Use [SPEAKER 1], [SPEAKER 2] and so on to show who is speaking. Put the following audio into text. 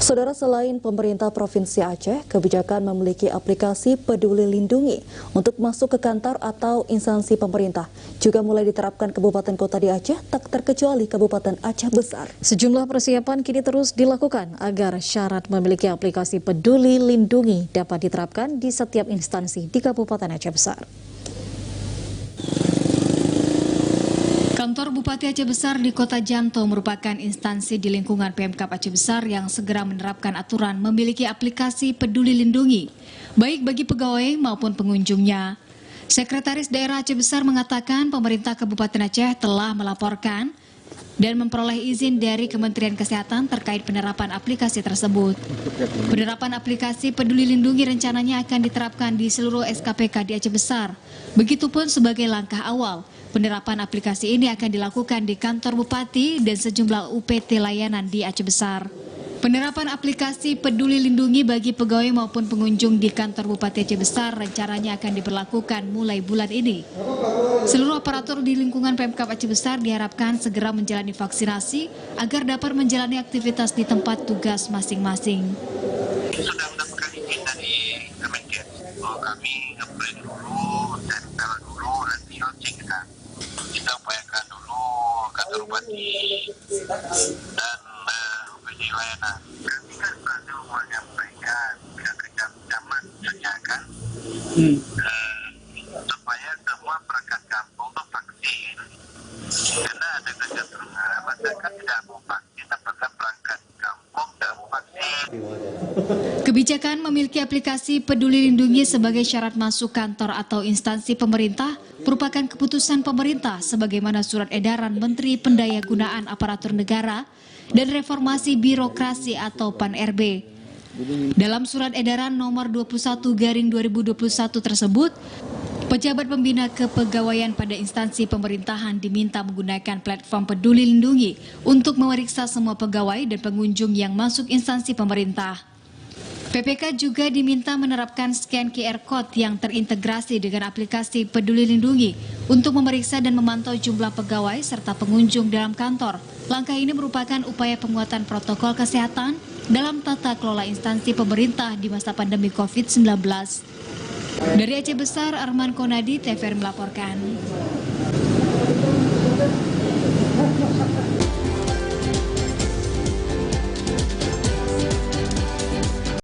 [SPEAKER 1] Saudara, selain pemerintah Provinsi Aceh, kebijakan memiliki aplikasi Peduli Lindungi untuk masuk ke kantor atau instansi pemerintah juga mulai diterapkan kabupaten kota di Aceh, tak terkecuali Kabupaten Aceh Besar. Sejumlah persiapan kini terus dilakukan agar syarat memiliki aplikasi Peduli Lindungi dapat diterapkan di setiap instansi di Kabupaten Aceh Besar. Kantor Bupati Aceh Besar di Kota Janto merupakan instansi di lingkungan Pemkab Aceh Besar yang segera menerapkan aturan memiliki aplikasi Peduli Lindungi, baik bagi pegawai maupun pengunjungnya. Sekretaris Daerah Aceh Besar mengatakan pemerintah Kabupaten Aceh telah melaporkan dan memperoleh izin dari Kementerian Kesehatan terkait penerapan aplikasi tersebut. Penerapan aplikasi Peduli Lindungi rencananya akan diterapkan di seluruh SKPK di Aceh Besar. Begitupun sebagai langkah awal, penerapan aplikasi ini akan dilakukan di kantor Bupati dan sejumlah UPT layanan di Aceh Besar. Penerapan aplikasi Peduli Lindungi bagi pegawai maupun pengunjung di kantor Bupati Aceh Besar rencananya akan diberlakukan mulai bulan ini. Seluruh aparatur di lingkungan Pemkab Aceh Besar diharapkan segera menjalani vaksinasi agar dapat menjalani aktivitas di tempat tugas masing-masing.
[SPEAKER 2] Sudah mendapatkan izin dari Kemenkes. Kami apply dulu dan setelah dulu nanti launching kita upayakan dulu kantor Bupati dan UPD layanan. Kami kan selalu menyampaikan kecaman kan supaya semua perangkat kampung itu vaksin. Karena ada kecenderungan masyarakat tidak mau vaksin, apakah perangkat kampung tidak mau vaksin.
[SPEAKER 1] Kebijakan memiliki aplikasi Peduli Lindungi sebagai syarat masuk kantor atau instansi pemerintah merupakan keputusan pemerintah sebagaimana surat edaran Menteri Pendayagunaan Aparatur Negara dan Reformasi Birokrasi atau PAN-RB. Dalam surat edaran nomor 21/2021 tersebut, pejabat pembina kepegawaian pada instansi pemerintahan diminta menggunakan platform Peduli Lindungi untuk memeriksa semua pegawai dan pengunjung yang masuk instansi pemerintah. PPK juga diminta menerapkan scan QR Code yang terintegrasi dengan aplikasi Peduli Lindungi untuk memeriksa dan memantau jumlah pegawai serta pengunjung dalam kantor. Langkah ini merupakan upaya penguatan protokol kesehatan dalam tata kelola instansi pemerintah di masa pandemi COVID-19. Dari Aceh Besar, Arman Konadi, TVRI melaporkan.